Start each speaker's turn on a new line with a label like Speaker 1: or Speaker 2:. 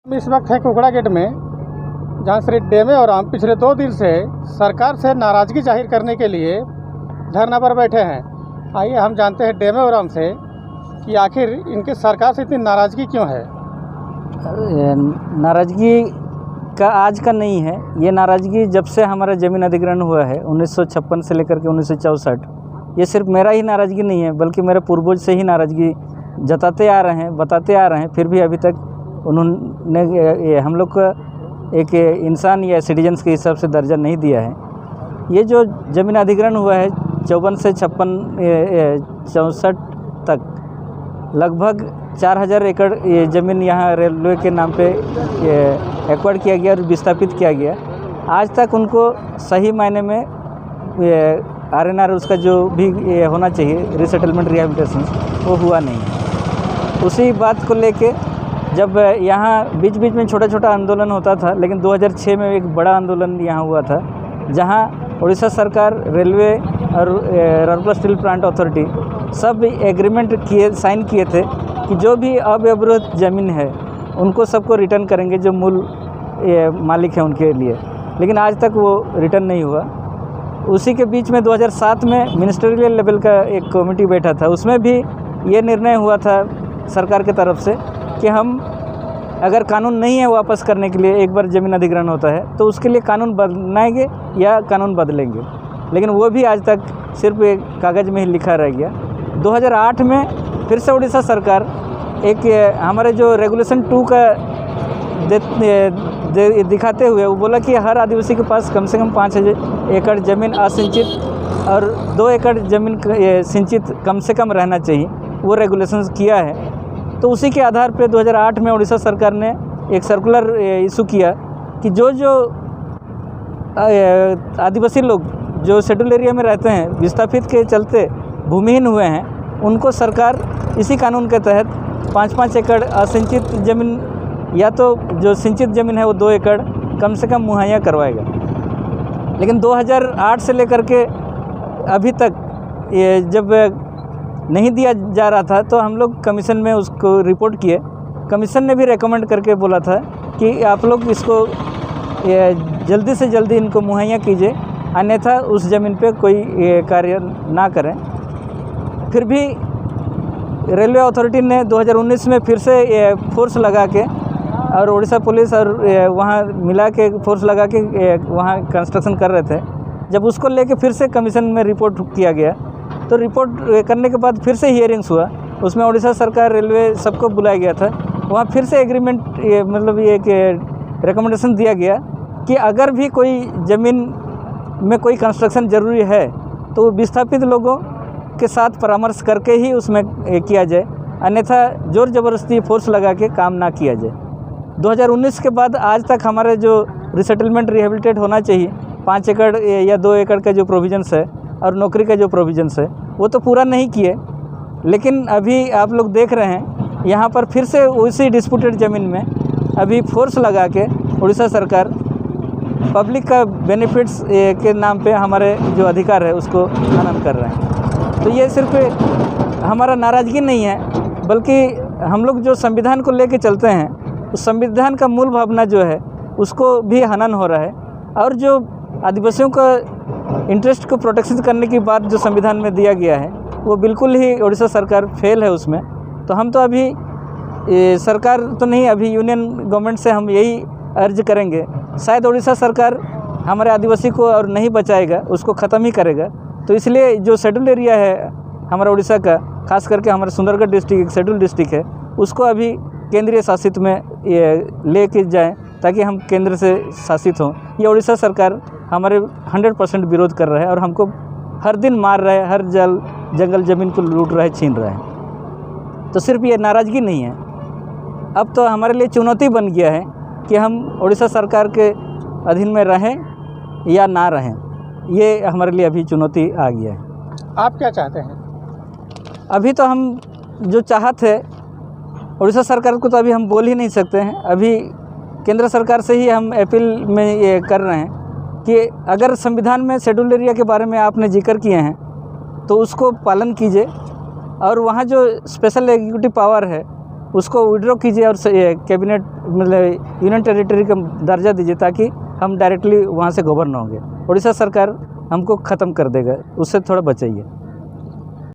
Speaker 1: हम इस वक्त है कुकड़ा गेट में, जहां श्री डेमे और हम पिछले 2 दिन से सरकार से नाराज़गी जाहिर करने के लिए धरना पर बैठे हैं। आइए हम जानते हैं डेमे और हम से कि आखिर इनके सरकार से इतनी नाराज़गी क्यों है।
Speaker 2: नाराज़गी का आज का नहीं है, ये नाराज़गी जब से हमारा ज़मीन अधिग्रहण हुआ है 1956 से लेकर के 1964। ये सिर्फ मेरा ही नाराज़गी नहीं है, बल्कि मेरे पूर्वज से ही नाराज़गी जताते आ रहे हैं, बताते आ रहे हैं। फिर भी अभी तक उन्होंने हम लोग को एक इंसान या सिटीजन्स के हिसाब से दर्जा नहीं दिया है। ये जो ज़मीन अधिग्रहण हुआ है 54 से 64 तक, लगभग 4000 एकड़ ये ज़मीन यहाँ रेलवे के नाम पे एक्वायर किया गया और विस्थापित किया गया। आज तक उनको सही मायने में RNR उसका जो भी होना चाहिए रिसेटलमेंट रिहेबिलिटेशन, वो हुआ नहीं है। उसी बात को लेके जब यहाँ बीच बीच में छोटा छोटा आंदोलन होता था, लेकिन 2006 में एक बड़ा आंदोलन यहाँ हुआ था, जहाँ उड़ीसा सरकार, रेलवे और राउरकेला स्टील प्लांट अथॉरिटी सब एग्रीमेंट साइन किए थे कि जो भी अव्यवरोध ज़मीन है उनको सबको रिटर्न करेंगे, जो मूल मालिक है उनके लिए। लेकिन आज तक वो रिटर्न नहीं हुआ। उसी के बीच में 2007 में मिनिस्ट्रियल लेवल का एक कमेटी बैठा था, उसमें भी ये निर्णय हुआ था सरकार की तरफ से कि हम अगर कानून नहीं है वापस करने के लिए, एक बार ज़मीन अधिग्रहण होता है तो उसके लिए कानून बनाएंगे या कानून बदलेंगे। लेकिन वो भी आज तक सिर्फ एक कागज़ में ही लिखा रह गया। 2008 में फिर से उड़ीसा सरकार एक हमारे जो रेगुलेशन 2 का दिखाते हुए वो बोला कि हर आदिवासी के पास कम से कम 5000 एकड़ ज़मीन असिंचित और 2 एकड़ ज़मीन सिंचित कम से कम रहना चाहिए, वो रेगुलेशंस किया है। तो उसी के आधार पे 2008 में उड़ीसा सरकार ने एक सर्कुलर इशू किया कि जो आदिवासी लोग जो शेड्यूल एरिया में रहते हैं, विस्थापित के चलते भूमिहीन हुए हैं, उनको सरकार इसी कानून के तहत 5-5 एकड़ असिंचित ज़मीन या तो जो सिंचित ज़मीन है वो 2 एकड़ कम से कम मुहैया करवाएगा। लेकिन 2008 से लेकर के अभी तक ये जब नहीं दिया जा रहा था तो हम लोग कमीशन में उसको रिपोर्ट किए। कमीशन ने भी रेकमेंड करके बोला था कि आप लोग इसको जल्दी से जल्दी इनको मुहैया कीजिए, अन्यथा उस ज़मीन पे कोई कार्य ना करें। फिर भी रेलवे अथॉरिटी ने 2019 में फिर से फोर्स लगा के और उड़ीसा पुलिस और वहाँ मिला के फोर्स लगा के वहाँ कंस्ट्रक्शन कर रहे थे। जब उसको लेके फिर से कमीशन में रिपोर्ट किया गया तो रिपोर्ट करने के बाद फिर से हियरिंग्स हुआ, उसमें उड़ीसा सरकार, रेलवे सबको बुलाया गया था। वहाँ फिर से एग्रीमेंट मतलब ये एक रिकमेंडेशन दिया गया कि अगर भी कोई ज़मीन में कोई कंस्ट्रक्शन ज़रूरी है तो वो विस्थापित लोगों के साथ परामर्श करके ही उसमें किया जाए, अन्यथा ज़ोर ज़बरदस्ती फोर्स लगा के काम ना किया जाए। 2019 के बाद आज तक हमारे जो रिसेटलमेंट रिहेबिलिटेट होना चाहिए 5 एकड़ या 2 एकड़ का जो प्रोविजंस है और नौकरी का जो प्रोविजंस है वो तो पूरा नहीं किए। लेकिन अभी आप लोग देख रहे हैं यहाँ पर फिर से उसी डिस्प्यूटेड ज़मीन में अभी फोर्स लगा के उड़ीसा सरकार पब्लिक का बेनिफिट्स के नाम पे हमारे जो अधिकार है उसको हनन कर रहे हैं। तो ये सिर्फ हमारा नाराज़गी नहीं है, बल्कि हम लोग जो संविधान को लेके चलते हैं उस संविधान का मूल भावना जो है उसको भी हनन हो रहा है। और जो आदिवासियों का इंटरेस्ट को प्रोटेक्शन करने की बात जो संविधान में दिया गया है वो बिल्कुल ही उड़ीसा सरकार फेल है उसमें। तो हम तो अभी सरकार तो नहीं, अभी यूनियन गवर्नमेंट से हम यही अर्ज करेंगे, शायद उड़ीसा सरकार हमारे आदिवासी को और नहीं बचाएगा, उसको ख़त्म ही करेगा। तो इसलिए जो शेड्यूल एरिया है हमारा उड़ीसा का, खास करके हमारा सुंदरगढ़ डिस्ट्रिक्ट एक शेड्यूल डिस्ट्रिक्ट है, उसको अभी केंद्रीय शासित में ले के जाएँ ताकि हम केंद्र से शासित हों। ये उड़ीसा सरकार हमारे 100% विरोध कर रहा है और हमको हर दिन मार रहा है, हर जंगल ज़मीन को लूट रहा है, छीन रहा है। तो सिर्फ ये नाराज़गी नहीं है, अब तो हमारे लिए चुनौती बन गया है कि हम उड़ीसा सरकार के अधीन में रहें या ना रहें। ये हमारे लिए अभी चुनौती आ गया है।
Speaker 1: आप क्या चाहते हैं?
Speaker 2: अभी तो हम जो चाहते हैं उड़ीसा सरकार को तो अभी हम बोल ही नहीं सकते हैं। अभी केंद्र सरकार से ही हम अपील में ये कर रहे हैं कि अगर संविधान में शेड्यूल एरिया के बारे में आपने जिक्र किए हैं तो उसको पालन कीजिए, और वहाँ जो स्पेशल एग्जीक्यूटिव पावर है उसको विड्रॉ कीजिए और कैबिनेट मतलब यूनियन टेरिटरी का दर्जा दीजिए, ताकि हम डायरेक्टली वहाँ से गवर्न होंगे। उड़ीसा सरकार हमको ख़त्म कर देगा, उससे थोड़ा बचाइए।